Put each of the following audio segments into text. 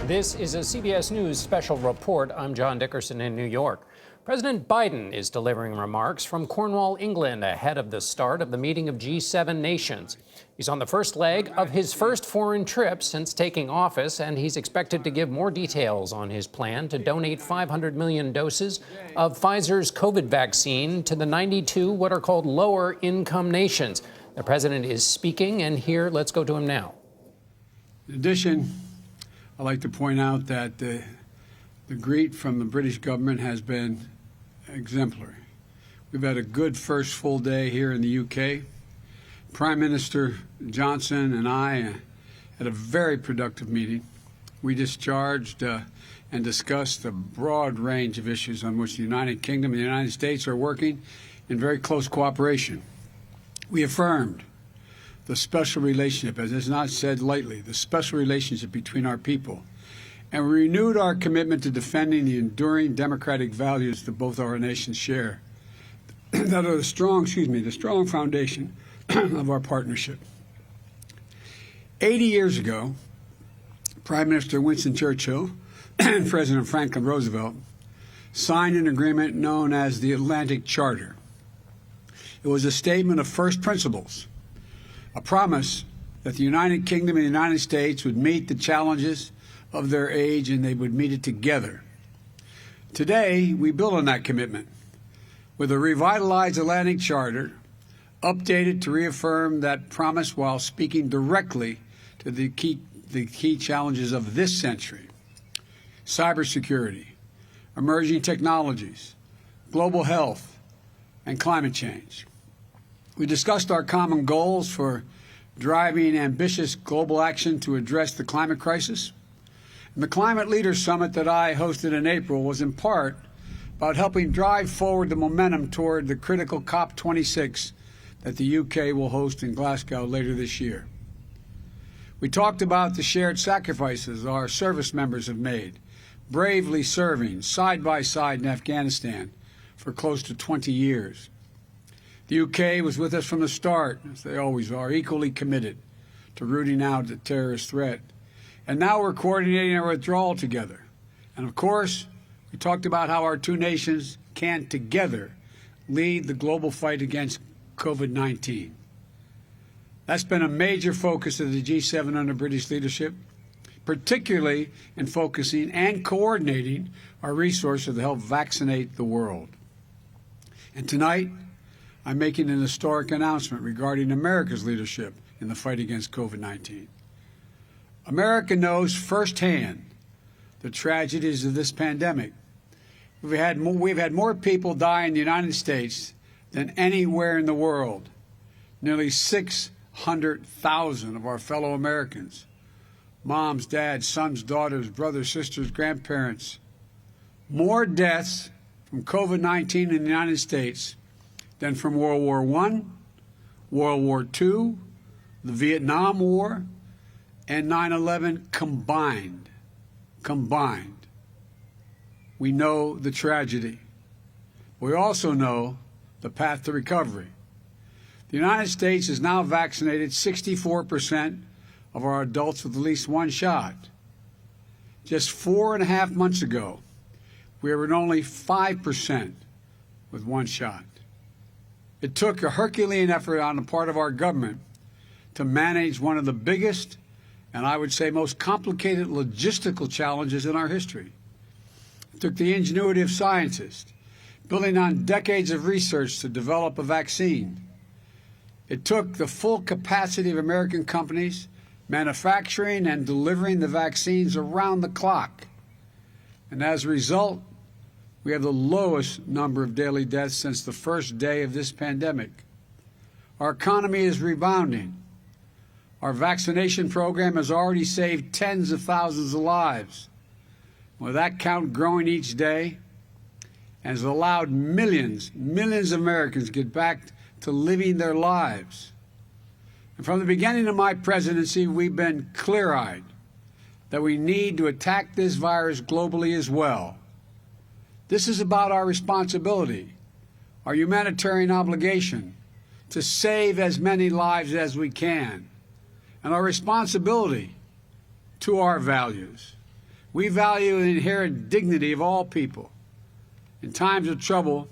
This is a CBS News special report. I'm John Dickerson in New York. President Biden is delivering remarks from Cornwall, England, ahead of the start of the meeting of G7 nations. He's on the first leg of his first foreign trip since taking office, and he's expected to give more details on his plan to donate 500 million doses of Pfizer's COVID vaccine to the 92 what are called lower-income nations. The president is speaking, and here, let's go to him now. In addition, I'd like to point out that the greet from the British government has been exemplary. We've had a good first full day here in the UK. Prime Minister Johnson and I had a very productive meeting. We discharged and discussed a broad range of issues on which the United Kingdom and the United States are working in very close cooperation. We affirmed the special relationship, as is not said lightly, the special relationship between our people. And we renewed our commitment to defending the enduring democratic values that both our nations share, that are the strong foundation of our partnership. 80 years ago, Prime Minister Winston Churchill and President Franklin Roosevelt signed an agreement known as the Atlantic Charter. It was a statement of first principles, a promise that the United Kingdom and the United States would meet the challenges of their age and they would meet it together. Today, we build on that commitment with a revitalized Atlantic Charter, updated to reaffirm that promise while speaking directly to the key challenges of this century: cybersecurity, emerging technologies, global health, and climate change. We discussed our common goals for driving ambitious global action to address the climate crisis. And the Climate Leaders Summit that I hosted in April was in part about helping drive forward the momentum toward the critical COP26 that the UK will host in Glasgow later this year. We talked about the shared sacrifices our service members have made, bravely serving side by side in Afghanistan for close to 20 years. The UK was with us from the start, as they always are, equally committed to rooting out the terrorist threat. And now we're coordinating our withdrawal together. And of course, we talked about how our two nations can together lead the global fight against COVID-19. That's been a major focus of the G7 under British leadership, particularly in focusing and coordinating our resources to help vaccinate the world. And tonight, I'm making an historic announcement regarding America's leadership in the fight against COVID-19. America knows firsthand the tragedies of this pandemic. We've had more people die in the United States than anywhere in the world. Nearly 600,000 of our fellow Americans, moms, dads, sons, daughters, brothers, sisters, grandparents. More deaths from COVID-19 in the United States than from World War I, World War II, the Vietnam War, and 9/11 combined. We know the tragedy. We also know the path to recovery. The United States has now vaccinated 64% of our adults with at least one shot. Just 4.5 months ago, we were at only 5% with one shot. It took a Herculean effort on the part of our government to manage one of the biggest and I would say most complicated logistical challenges in our history. It took the ingenuity of scientists, building on decades of research to develop a vaccine. It took the full capacity of American companies manufacturing and delivering the vaccines around the clock. And as a result, we have the lowest number of daily deaths since the first day of this pandemic. Our economy is rebounding. Our vaccination program has already saved tens of thousands of lives, with that count growing each day, and has allowed millions of Americans get back to living their lives. And from the beginning of my presidency, we've been clear-eyed that we need to attack this virus globally as well. This is about our responsibility, our humanitarian obligation to save as many lives as we can, and our responsibility to our values. We value the inherent dignity of all people. In times of trouble,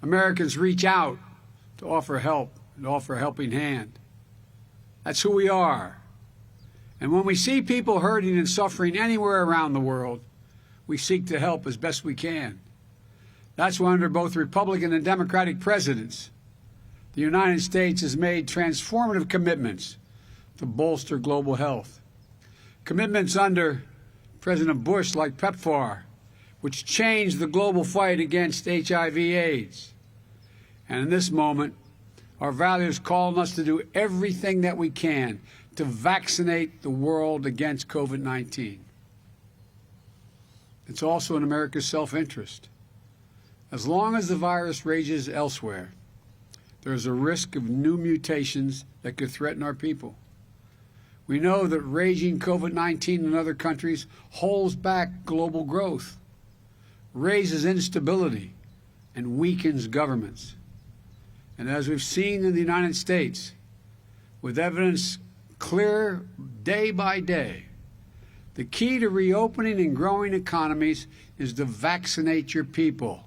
Americans reach out to offer help and offer a helping hand. That's who we are. And when we see people hurting and suffering anywhere around the world, we seek to help as best we can. That's why under both Republican and Democratic presidents, the United States has made transformative commitments to bolster global health. Commitments under President Bush like PEPFAR, which changed the global fight against HIV/AIDS. And in this moment, our values call on us to do everything that we can to vaccinate the world against COVID-19. It's also in America's self-interest. As long as the virus rages elsewhere, there is a risk of new mutations that could threaten our people. We know that raging COVID-19 in other countries holds back global growth, raises instability, and weakens governments. And as we've seen in the United States, with evidence clear day by day, the key to reopening and growing economies is to vaccinate your people.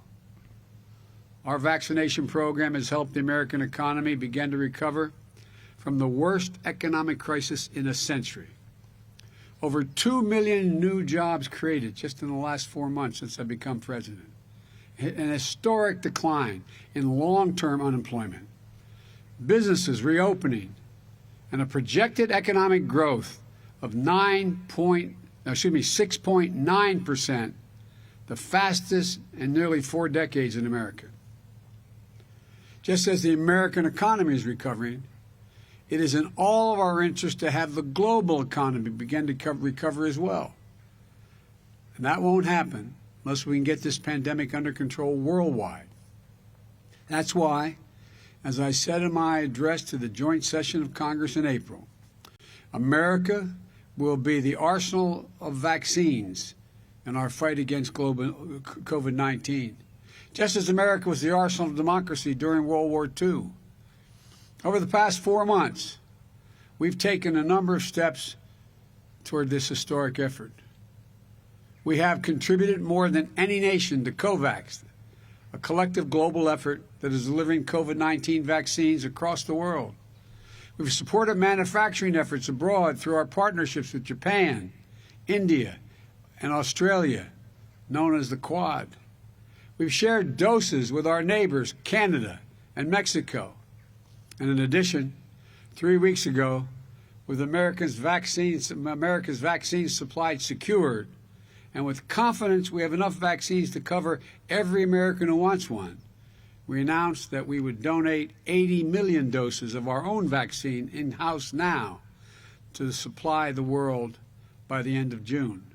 Our vaccination program has helped the American economy begin to recover from the worst economic crisis in a century. Over 2 million new jobs created just in the last 4 months since I've become president. An historic decline in long-term unemployment. Businesses reopening, and a projected economic growth of 6.9%, the fastest in nearly 4 decades in America. Just as the American economy is recovering, it is in all of our interest to have the global economy begin to recover as well. And that won't happen unless we can get this pandemic under control worldwide. That's why, as I said in my address to the joint session of Congress in April, America will be the arsenal of vaccines in our fight against COVID-19, just as America was the arsenal of democracy during World War II. Over the past 4 months, we've taken a number of steps toward this historic effort. We have contributed more than any nation to COVAX, a collective global effort that is delivering COVID-19 vaccines across the world. We've supported manufacturing efforts abroad through our partnerships with Japan, India, and Australia, known as the Quad. We've shared doses with our neighbors, Canada and Mexico. And in addition, 3 weeks ago, with America's vaccines supply secured, and with confidence we have enough vaccines to cover every American who wants one, we announced that we would donate 80 million doses of our own vaccine in-house now to supply the world by the end of June.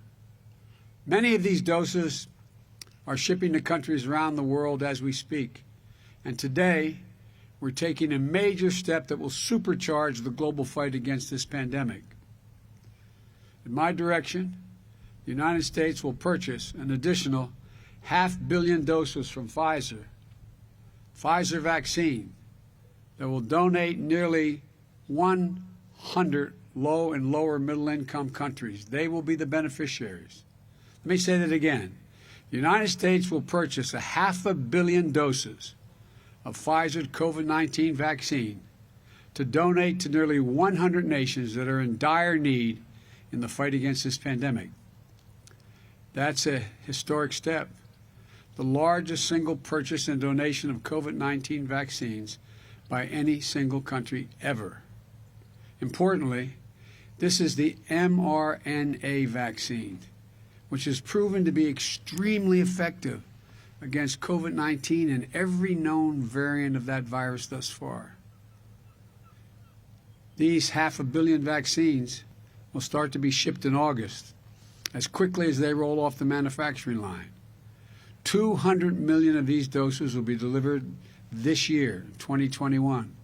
Many of these doses are shipping to countries around the world as we speak. And today, we're taking a major step that will supercharge the global fight against this pandemic. In my direction, the United States will purchase an additional 500 million doses from Pfizer vaccine, that will donate nearly 100 low and lower middle income countries. They will be the beneficiaries. Let me say that again. The United States will purchase 500 million doses of Pfizer's COVID-19 vaccine to donate to nearly 100 nations that are in dire need in the fight against this pandemic. That's a historic step, the largest single purchase and donation of COVID-19 vaccines by any single country ever. Importantly, this is the mRNA vaccine, which has proven to be extremely effective against COVID-19 and every known variant of that virus thus far. These 500 million vaccines will start to be shipped in August, as quickly as they roll off the manufacturing line. 200 million of these doses will be delivered this year, 2021,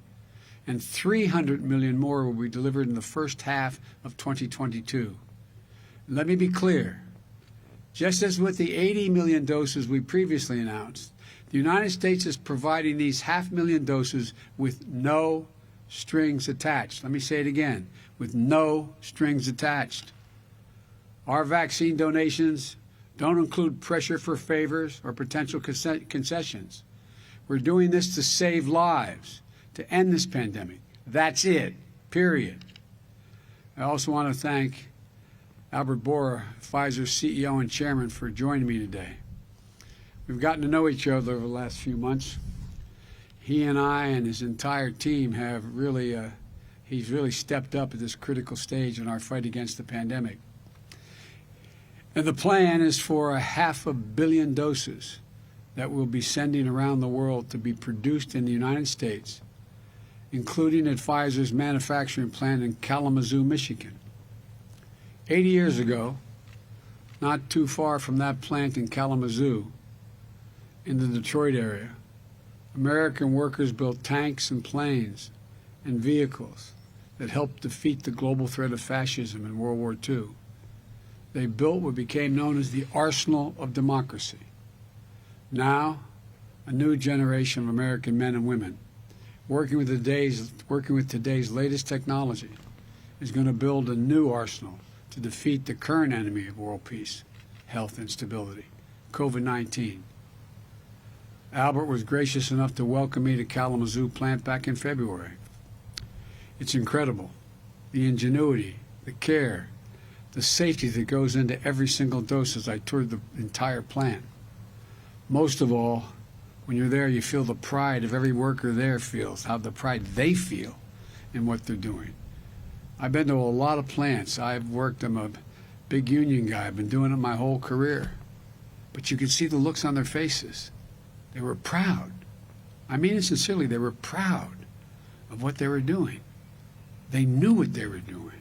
and 300 million more will be delivered in the first half of 2022. Let me be clear. Just as with the 80 million doses we previously announced, the United States is providing these 500,000 doses with no strings attached. Let me say it again, with no strings attached. Our vaccine donations don't include pressure for favors or potential concessions. We're doing this to save lives, to end this pandemic. That's it, period. I also want to thank Albert Bourla, Pfizer CEO and Chairman, for joining me today. We've gotten to know each other over the last few months. He and I and his entire team have he's really stepped up at this critical stage in our fight against the pandemic. And the plan is for 500 million doses that we'll be sending around the world to be produced in the United States, including at Pfizer's manufacturing plant in Kalamazoo, Michigan. 80 years ago, not too far from that plant in Kalamazoo, in the Detroit area, American workers built tanks and planes and vehicles that helped defeat the global threat of fascism in World War II. They built what became known as the arsenal of democracy. Now, a new generation of American men and women, working with today's latest technology, is going to build a new arsenal to defeat the current enemy of world peace, health, and stability, COVID-19. Albert was gracious enough to welcome me to Kalamazoo plant back in February. It's incredible, the ingenuity, the care, the safety that goes into every single dose as I toured the entire plant. Most of all, when you're there, you feel the pride of every worker there feels, how the pride they feel in what they're doing. I've been to a lot of plants. I'm a big union guy. I've been doing it my whole career. But you could see the looks on their faces. They were proud. I mean it sincerely, they were proud of what they were doing. They knew what they were doing.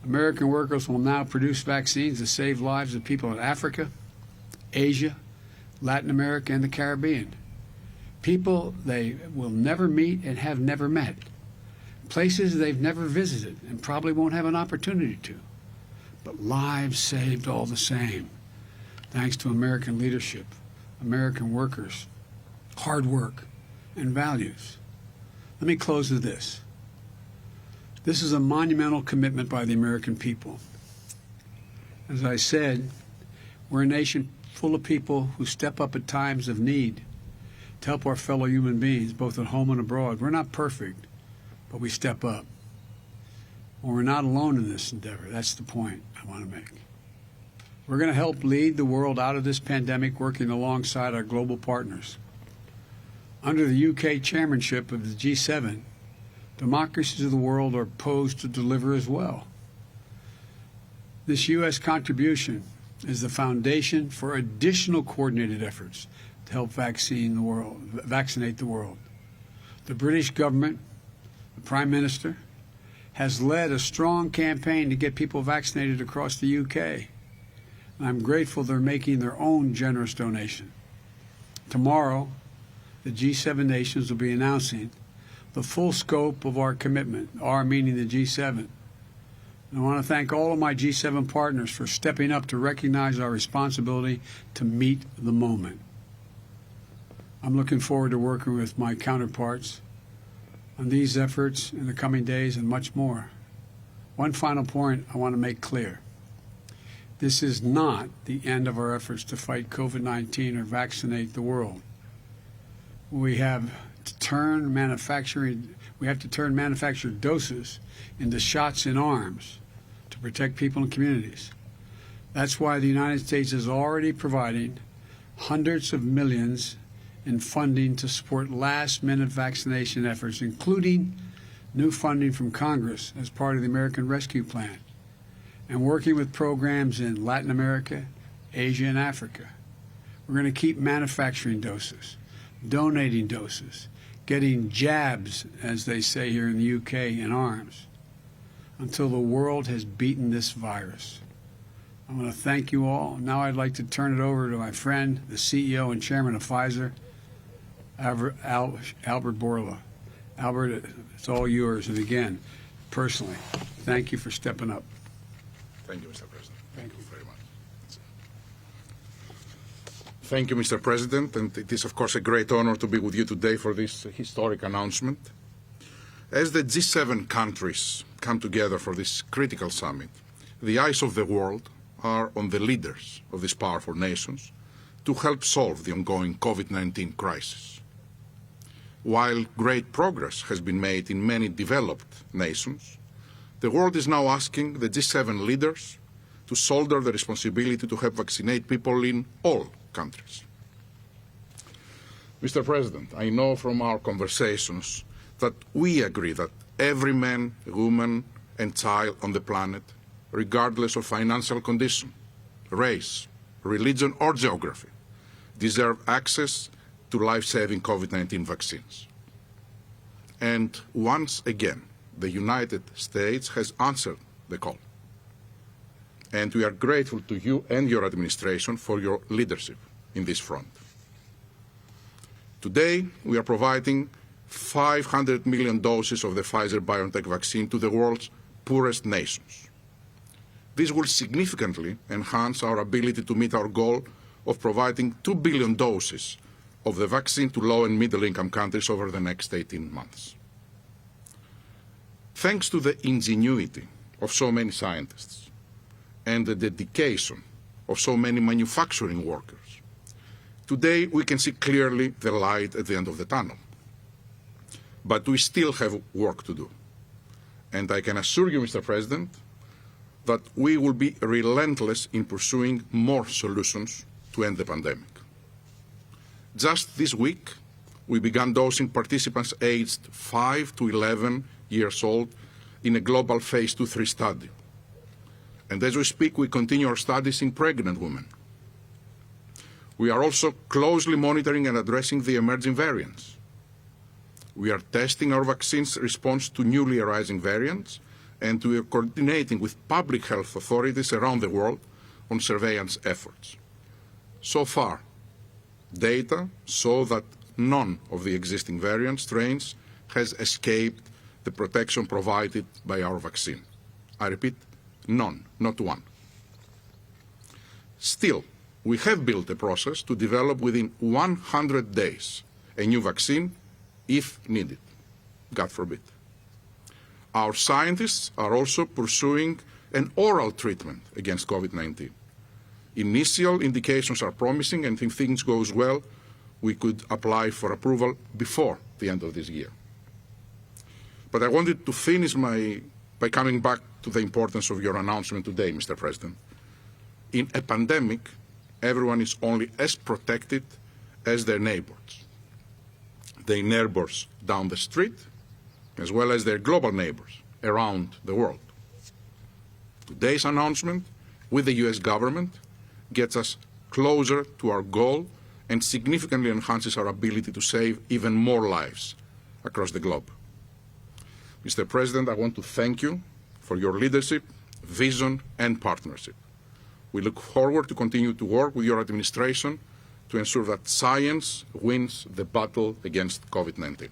American workers will now produce vaccines to save lives of people in Africa, Asia, Latin America, and the Caribbean. People they will never meet and have never met. Places they've never visited and probably won't have an opportunity to. But lives saved all the same, thanks to American leadership, American workers, hard work, and values. Let me close with this. This is a monumental commitment by the American people. As I said, we're a nation full of people who step up at times of need to help our fellow human beings, both at home and abroad. We're not perfect, but we step up. Well, we're not alone in this endeavor. That's the point I want to make. We're going to help lead the world out of this pandemic, working alongside our global partners. Under the UK chairmanship of the G7, democracies of the world are poised to deliver as well. This U.S. contribution is the foundation for additional coordinated efforts to help vaccinate the world. The British government, the Prime Minister, has led a strong campaign to get people vaccinated across the UK. And I'm grateful they're making their own generous donation. Tomorrow, the G7 nations will be announcing the full scope of our commitment, our meaning the G7. And I want to thank all of my G7 partners for stepping up to recognize our responsibility to meet the moment. I'm looking forward to working with my counterparts on these efforts in the coming days and much more. One final point I want to make clear. This is not the end of our efforts to fight COVID-19 or vaccinate the world. We have to turn manufactured doses into shots in arms to protect people and communities. That's why the United States is already providing hundreds of millions in funding to support last-minute vaccination efforts, including new funding from Congress as part of the American Rescue Plan, and working with programs in Latin America, Asia, and Africa. We're going to keep manufacturing doses, donating doses, getting jabs, as they say here in the UK, in arms, until the world has beaten this virus. I want to thank you all. Now I'd like to turn it over to my friend, the CEO and Chairman of Pfizer, Albert Bourla. Albert, it's all yours. And again, personally, thank you for stepping up. Thank you, Mr. President. Thank you very much. Thank you, Mr. President, and it is, of course, a great honor to be with you today for this historic announcement. As the G7 countries come together for this critical summit, the eyes of the world are on the leaders of these powerful nations to help solve the ongoing COVID-19 crisis. While great progress has been made in many developed nations, the world is now asking the G7 leaders to shoulder the responsibility to help vaccinate people in all countries. Mr. President, I know from our conversations that we agree that every man, woman, and child on the planet, regardless of financial condition, race, religion, or geography, deserve access to life-saving COVID-19 vaccines. And once again, the United States has answered the call. And we are grateful to you and your administration for your leadership in this front. Today, we are providing 500 million doses of the Pfizer-BioNTech vaccine to the world's poorest nations. This will significantly enhance our ability to meet our goal of providing 2 billion doses of the vaccine to low- and middle-income countries over the next 18 months. Thanks to the ingenuity of so many scientists and the dedication of so many manufacturing workers, today we can see clearly the light at the end of the tunnel. But we still have work to do. And I can assure you, Mr. President, that we will be relentless in pursuing more solutions to end the pandemic. Just this week, we began dosing participants aged 5 to 11 years old in a global phase 2-3 study. And as we speak, we continue our studies in pregnant women. We are also closely monitoring and addressing the emerging variants. We are testing our vaccine's response to newly arising variants, and we are coordinating with public health authorities around the world on surveillance efforts. So far, data show that none of the existing variant strains has escaped the protection provided by our vaccine. I repeat, none, not one. Still, we have built a process to develop within 100 days a new vaccine if needed, God forbid. Our scientists are also pursuing an oral treatment against COVID-19. Initial indications are promising, and if things go well, we could apply for approval before the end of this year. But I wanted to finish by coming back to the importance of your announcement today, Mr. President. In a pandemic, everyone is only as protected as their neighbors. Their neighbors down the street, as well as their global neighbors around the world. Today's announcement with the U.S. government gets us closer to our goal and significantly enhances our ability to save even more lives across the globe. Mr. President, I want to thank you for your leadership, vision, and partnership. We look forward to continue to work with your administration to ensure that science wins the battle against COVID-19.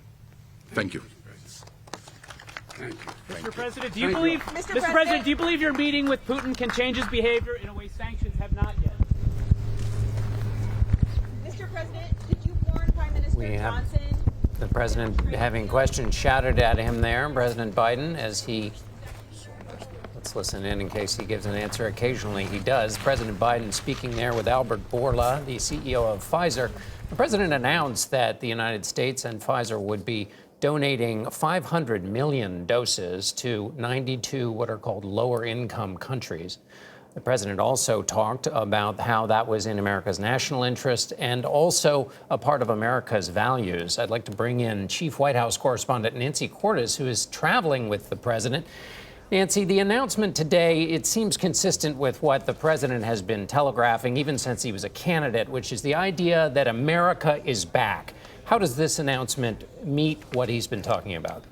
Thank you. Thank you. Mr. President, do you believe, Mr. President, do you believe your meeting with Putin can change his behavior in a way sanctions have not yet? Mr. President, did you warn Prime Minister Johnson? The president having questions shouted at him there, President Biden, as he, let's listen in case he gives an answer. Occasionally he does. President Biden speaking there with Albert Bourla, the CEO of Pfizer. The president announced that the United States and Pfizer would be donating 500 million doses to 92 what are called lower-income countries. The president also talked about how that was in America's national interest and also a part of America's values. I'd like to bring in Chief White House correspondent Nancy Cordes, who is traveling with the president. Nancy, the announcement today, it seems consistent with what the president has been telegraphing even since he was a candidate, which is the idea that America is back. How does this announcement meet what he's been talking about?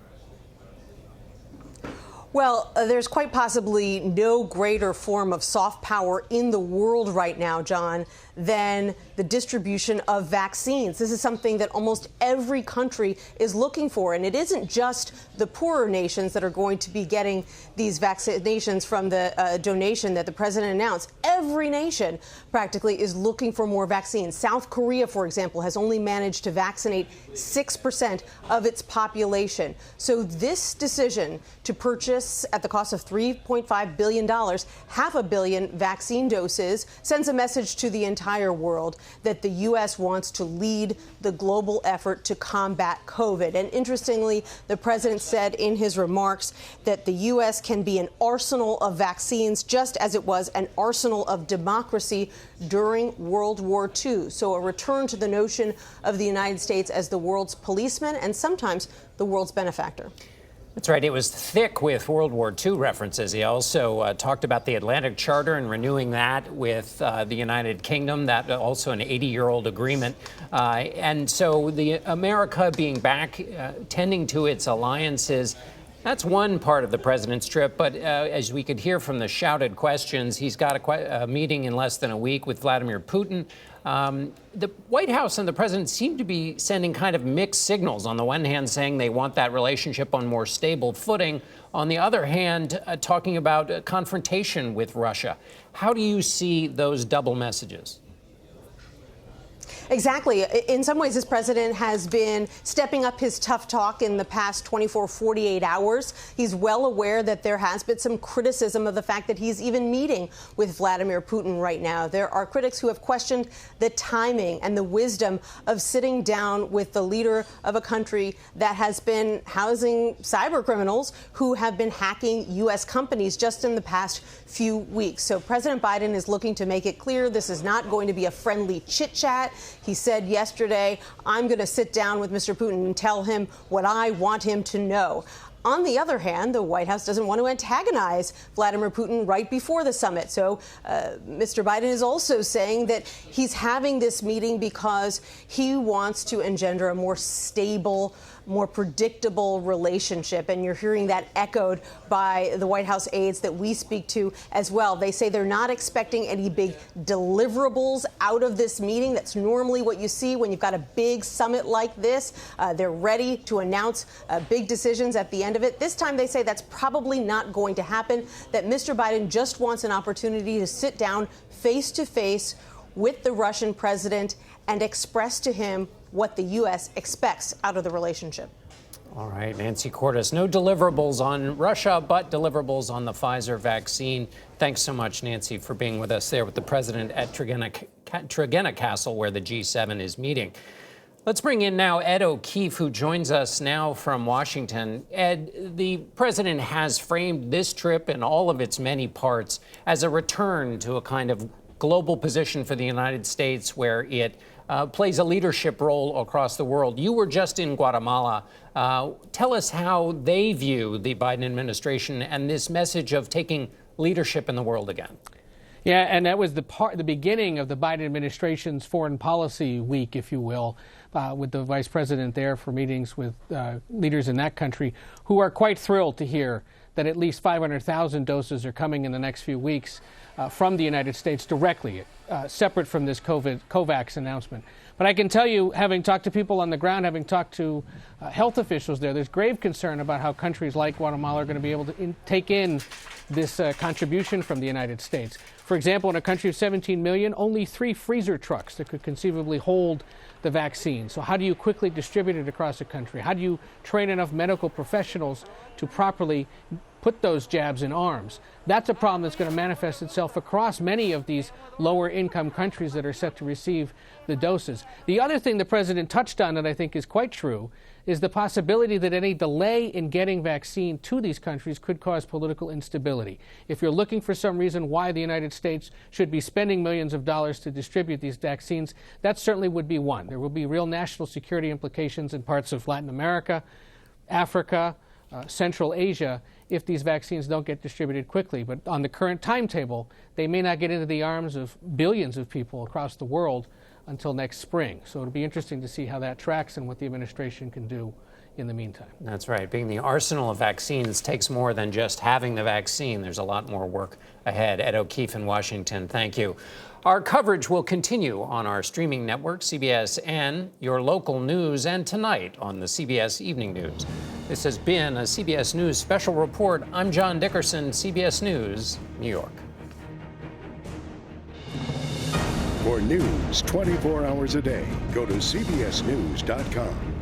Well, there's quite possibly no greater form of soft power in the world right now, John, than the distribution of vaccines. This is something that almost every country is looking for. And it isn't just the poorer nations that are going to be getting these vaccinations from the donation that the president announced. Every nation practically is looking for more vaccines. South Korea, for example, has only managed to vaccinate 6% of its population. So this decision to purchase this at the cost of $3.5 billion, 500 million vaccine doses, sends a message to the entire world that the U.S. wants to lead the global effort to combat COVID. And interestingly, the president said in his remarks that the U.S. can be an arsenal of vaccines just as it was an arsenal of democracy during World War II. So a return to the notion of the United States as the world's policeman and sometimes the world's benefactor. That's right. It was thick with World War II references. He also talked about the Atlantic Charter and renewing that with the United Kingdom, that also an 80-year-old agreement. And so the America being back, tending to its alliances, that's one part of the president's trip. But as we could hear from the shouted questions, he's got a meeting in less than a week with Vladimir Putin. The White House and the president seem to be sending kind of mixed signals. On the one hand, saying they want that relationship on more stable footing. On the other hand, talking about confrontation with Russia. How do you see those double messages? Exactly. In some ways, this president has been stepping up his tough talk in the past 24, 48 hours. He's well aware that there has been some criticism of the fact that he's even meeting with Vladimir Putin right now. There are critics who have questioned the timing and the wisdom of sitting down with the leader of a country that has been housing cyber criminals who have been hacking U.S. companies just in the past few weeks. So President Biden is looking to make it clear this is not going to be a friendly chit-chat. He said yesterday, I'm going to sit down with Mr. Putin and tell him what I want him to know. On the other hand, the White House doesn't want to antagonize Vladimir Putin right before the summit. So Mr. Biden is also saying that he's having this meeting because he wants to engender a more stable, more predictable relationship. And you're hearing that echoed by the White House aides that we speak to as well. They say they're not expecting any big deliverables out of this meeting. That's normally what you see when you've got a big summit like this. They're ready to announce big decisions at the end of it. This time they say that's probably not going to happen, that Mr. Biden just wants an opportunity to sit down face to face with the Russian president and express to him what the U.S. expects out of the relationship. All right, Nancy Cordes, no deliverables on Russia, but deliverables on the Pfizer vaccine. Thanks so much, Nancy, for being with us there with the president at Tregenna Castle, where the G7 is meeting. Let's bring in now Ed O'Keefe, who joins us now from Washington. Ed, the president has framed this trip in all of its many parts as a return to a kind of global position for the United States where it plays a leadership role across the world. You were just in Guatemala. Tell us how they view the Biden administration and this message of taking leadership in the world again. Yeah, and that was the beginning of the Biden administration's foreign policy week, if you will, with the vice president there for meetings with leaders in that country who are quite thrilled to hear that at least 500,000 doses are coming in the next few weeks from the United States directly, separate from this COVAX announcement. But I can tell you, having talked to people on the ground, having talked to health officials there's grave concern about how countries like Guatemala are going to be able to take in this contribution from the United States. For example, in a country of 17 million, only 3 freezer trucks that could conceivably hold the vaccine. So how do you quickly distribute it across the country? How do you train enough medical professionals to properly put those jabs in arms? That's a problem that's going to manifest itself across many of these lower income countries that are set to receive the doses. The other thing the president touched on that I think is quite true is the possibility that any delay in getting vaccine to these countries could cause political instability. If you're looking for some reason why the United States should be spending millions of dollars to distribute these vaccines, that certainly would be one. There will be real national security implications in parts of Latin America, Africa, Central Asia, if these vaccines don't get distributed quickly. But on the current timetable, they may not get into the arms of billions of people across the world until next spring. So it'll be interesting to see how that tracks and what the administration can do in the meantime. That's right. Being the arsenal of vaccines takes more than just having the vaccine. There's a lot more work ahead. Ed O'Keefe in Washington, thank you. Our coverage will continue on our streaming network, CBSN, your local news, and tonight on the CBS Evening News. This has been a CBS News special report. I'm John Dickerson, CBS News, New York. For news 24 hours a day, go to cbsnews.com.